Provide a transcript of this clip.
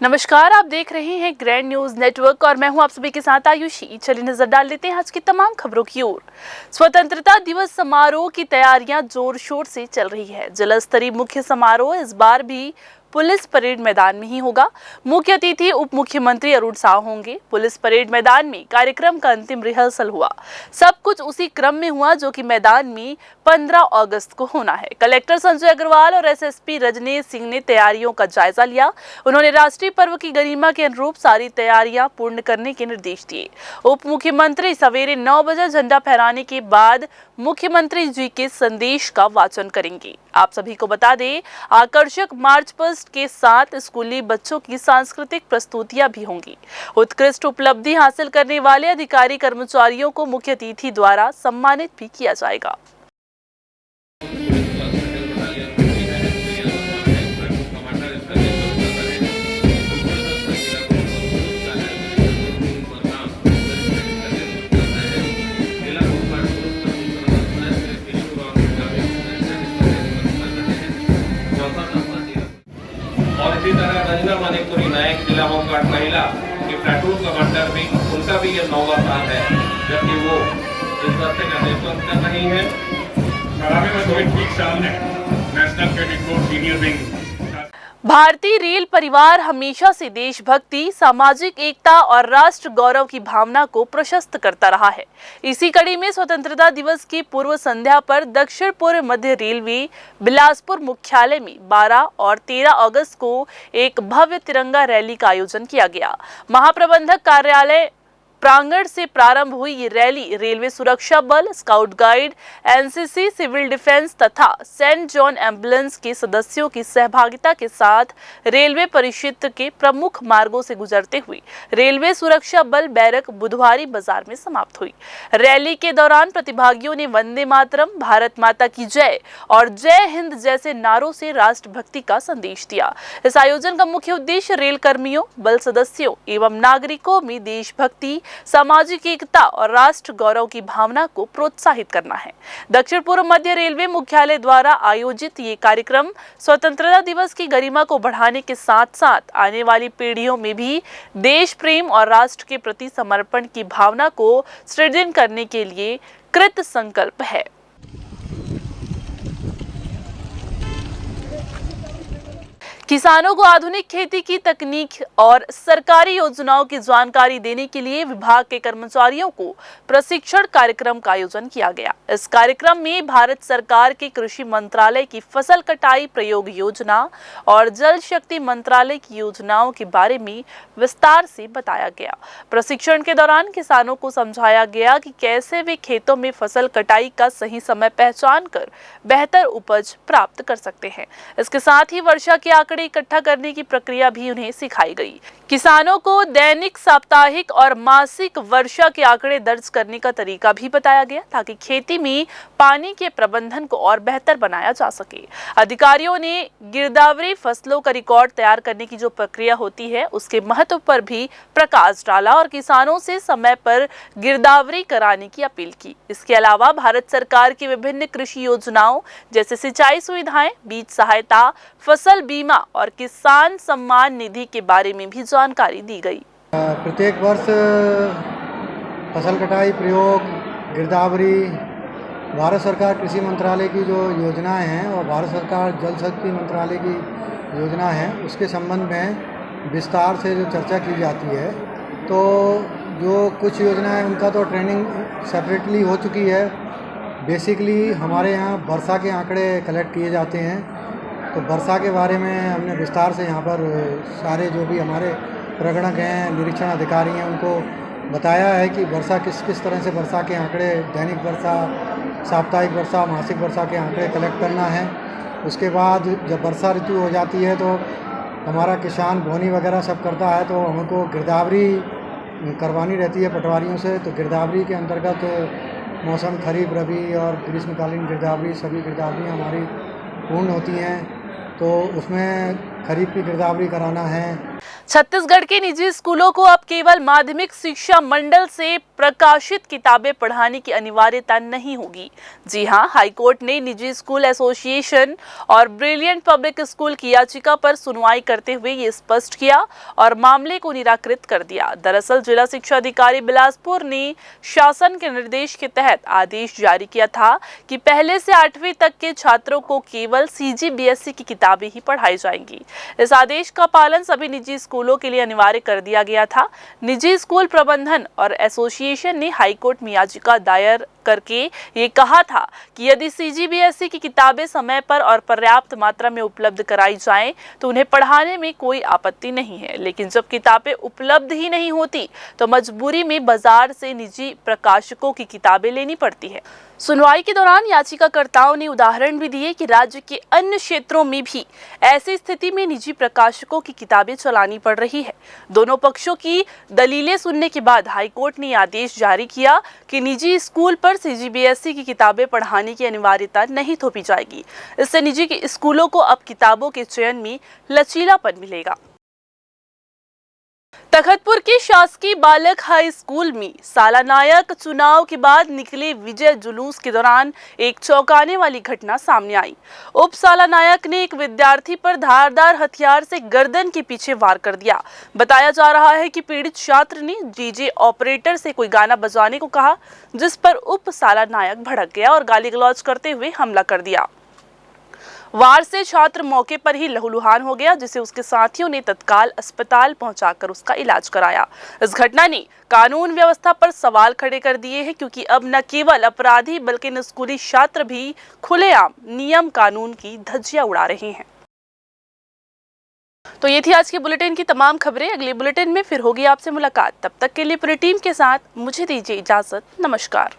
नमस्कार, आप देख रहे हैं ग्रैंड न्यूज नेटवर्क और मैं हूं आप सभी के साथ आयुषी। चलिए नजर डाल लेते हैं आज की तमाम खबरों की ओर। स्वतंत्रता दिवस समारोह की तैयारियां जोर शोर से चल रही है। जिला स्तरीय मुख्य समारोह इस बार भी पुलिस परेड मैदान में ही होगा। मुख्य अतिथि उप मुख्यमंत्री अरुण साव होंगे। पुलिस परेड मैदान में कार्यक्रम का अंतिम रिहर्सल हुआ। सब कुछ उसी क्रम में हुआ जो कि मैदान में 15 अगस्त को होना है। कलेक्टर संजय अग्रवाल और एसएसपी रजनीश सिंह ने तैयारियों का जायजा लिया। उन्होंने राष्ट्रीय पर्व की गरिमा के अनुरूप सारी तैयारियां पूर्ण करने के निर्देश दिए। उप मुख्यमंत्री सवेरे 9 बजे झंडा फहराने के बाद मुख्यमंत्री जी के संदेश का वाचन करेंगे। आप सभी को बता दें, आकर्षक मार्च पास्ट के साथ स्कूली बच्चों की सांस्कृतिक प्रस्तुतियां भी होंगी। उत्कृष्ट उपलब्धि हासिल करने वाले अधिकारी कर्मचारियों को मुख्य अतिथि द्वारा सम्मानित भी किया जाएगा। और इसी तरह रंजना मानिकपुरी नायक जिला होमगार्ड महिला की प्लाटून कमांडर भी, उनका भी ये 9वां साल है जबकि वो इस दस्ते का नेतृत्व कर रही है। ठीक सामने national cadet corps senior wing. भारतीय रेल परिवार हमेशा से देशभक्ति, सामाजिक एकता और राष्ट्र गौरव की भावना को प्रशस्त करता रहा है। इसी कड़ी में स्वतंत्रता दिवस की पूर्व संध्या पर दक्षिण पूर्व मध्य रेलवे बिलासपुर मुख्यालय में 12 और 13 अगस्त को एक भव्य तिरंगा रैली का आयोजन किया गया। महाप्रबंधक कार्यालय प्रांगण से प्रारंभ हुई ये रैली रेलवे सुरक्षा बल, scout guide, NCC, civil defence तथा सेंट जॉन एम्बुलेंस के सदस्यों की सहभागिता के साथ रेलवे परिक्षेत्र के प्रमुख मार्गों से गुजरते हुए रेलवे सुरक्षा बल बैरक बुधवारी बाजार में समाप्त हुई। रैली के दौरान प्रतिभागियों ने वंदे मातरम, भारत माता की जय और जय हिंद जैसे नारों से राष्ट्रभक्ति का संदेश दिया। इस आयोजन का मुख्य उद्देश्य रेल कर्मियों, बल सदस्यों एवं नागरिकों में देशभक्ति, सामाजिक एकता और राष्ट्र गौरव की भावना को प्रोत्साहित करना है। दक्षिण पूर्व मध्य रेलवे मुख्यालय द्वारा आयोजित ये कार्यक्रम स्वतंत्रता दिवस की गरिमा को बढ़ाने के साथ साथ आने वाली पीढ़ियों में भी देश प्रेम और राष्ट्र के प्रति समर्पण की भावना को सृजन करने के लिए कृत संकल्प है। किसानों को आधुनिक खेती की तकनीक और सरकारी योजनाओं की जानकारी देने के लिए विभाग के कर्मचारियों को प्रशिक्षण कार्यक्रम का आयोजन किया गया। इस कार्यक्रम में भारत सरकार के कृषि मंत्रालय की फसल कटाई प्रयोग योजना और जल शक्ति मंत्रालय की योजनाओं के बारे में विस्तार से बताया गया। प्रशिक्षण के दौरान किसानों को समझाया गया कि कैसे वे खेतों में फसल कटाई का सही समय पहचान कर बेहतर उपज प्राप्त कर सकते हैं। इसके साथ ही वर्षा के आंकड़े इकट्ठा करने की प्रक्रिया भी उन्हें सिखाई गई। किसानों को दैनिक, साप्ताहिक और मासिक वर्षा के आंकड़े दर्ज करने का तरीका भी बताया गया ताकि खेती में पानी के प्रबंधन को और बेहतर बनाया जा सके। अधिकारियों ने गिरदावरी फसलों का रिकॉर्ड तैयार करने की जो प्रक्रिया होती है उसके महत्व पर भी प्रकाश डाला और किसानों से समय पर गिरदावरी कराने की अपील की। इसके अलावा भारत सरकार की विभिन्न कृषि योजनाओं जैसे सिंचाई सुविधाएं, बीज सहायता, फसल बीमा और किसान सम्मान निधि के बारे में भी जानकारी दी गई। प्रत्येक वर्ष फसल कटाई प्रयोग, गिरदावरी, भारत सरकार कृषि मंत्रालय की जो योजनाएं हैं और भारत सरकार जल शक्ति मंत्रालय की योजना है उसके संबंध में विस्तार से जो चर्चा की जाती है। तो जो कुछ योजनाएं उनका तो ट्रेनिंग सेपरेटली हो चुकी है। बेसिकली हमारे यहाँ वर्षा के आंकड़े कलेक्ट किए जाते हैं, तो वर्षा के बारे में हमने विस्तार से यहाँ पर सारे जो भी हमारे प्रगणक हैं, निरीक्षण अधिकारी हैं, उनको बताया है कि वर्षा किस तरह से वर्षा के आंकड़े, दैनिक वर्षा, साप्ताहिक वर्षा, मासिक वर्षा के आंकड़े कलेक्ट करना है। उसके बाद जब वर्षा ऋतु हो जाती है तो हमारा किसान बोनी वगैरह सब करता है, तो हमको गिरदावरी करवानी रहती है पटवारियों से। तो गिरदावरी के अंतर्गत मौसम खरीफ, रबी और ग्रीष्मकालीन गिरदावरी, सभी गिरदावरियाँ हमारी पूर्ण होती हैं। तो उसमें खरीफ की गिरदावरी कराना है। छत्तीसगढ़ के निजी स्कूलों को अब केवल माध्यमिक शिक्षा मंडल से प्रकाशित किताबें पढ़ाने की अनिवार्यता नहीं होगी। जी हां, हाईकोर्ट ने निजी स्कूल एसोसिएशन और ब्रिलियंट पब्लिक स्कूल की याचिका पर सुनवाई करते हुए ये स्पष्ट किया और मामले को निराकृत कर दिया। दरअसल जिला शिक्षा अधिकारी बिलासपुर ने शासन के निर्देश के तहत आदेश जारी किया था कि पहले से 8वीं तक के छात्रों को केवल CGBSE की किताबें ही पढ़ाई जाएंगी। इस आदेश का पालन सभी निजी स्कूलों के लिए अनिवार्य कर दिया गया था। निजी स्कूल प्रबंधन और एसोसिएशन ने हाईकोर्ट में याचिका दायर करके ये कहा था कि यदि CGBSE की किताबें समय पर और पर्याप्त मात्रा में उपलब्ध कराई जाएं तो उन्हें पढ़ाने में कोई आपत्ति नहीं है, लेकिन जब किताबें उपलब्ध ही नहीं होती तो मजबूरी में बाजार से निजी प्रकाशकों की किताबें लेनी पड़ती है। सुनवाई के दौरान याचिकाकर्ताओं ने उदाहरण भी दिए कि राज्य के अन्य क्षेत्रों में भी ऐसी स्थिति में निजी प्रकाशकों की किताबें चलानी पड़ रही है। दोनों पक्षों की दलीलें सुनने के बाद हाईकोर्ट ने आदेश जारी किया कि निजी स्कूल पर CGBSE की किताबें पढ़ाने की अनिवार्यता नहीं थोपी जाएगी। इससे निजी स्कूलों को अब किताबों के चयन में लचीलापन मिलेगा। तखतपुर के शासकीय बालक हाई स्कूल में सालानायक चुनाव के बाद निकले विजय जुलूस के दौरान एक चौंकाने वाली घटना सामने आई। उप सालानायक ने एक विद्यार्थी पर धारदार हथियार से गर्दन के पीछे वार कर दिया। बताया जा रहा है कि पीड़ित छात्र ने DJ ऑपरेटर से कोई गाना बजाने को कहा, जिस पर उप सालानायक भड़क गया और गाली गलौज करते हुए हमला कर दिया। वार से छात्र मौके पर ही लहूलुहान हो गया, जिसे उसके साथियों ने तत्काल अस्पताल पहुंचाकर उसका इलाज कराया। इस घटना ने कानून व्यवस्था पर सवाल खड़े कर दिए हैं, क्योंकि अब न केवल अपराधी बल्कि स्कूली छात्र भी खुलेआम नियम कानून की धज्जियां उड़ा रहे हैं। तो ये थी आज के बुलेटिन की तमाम खबरें। अगले बुलेटिन में फिर होगी आपसे मुलाकात। तब तक के लिए पूरी टीम के साथ मुझे दीजिए इजाजत। नमस्कार।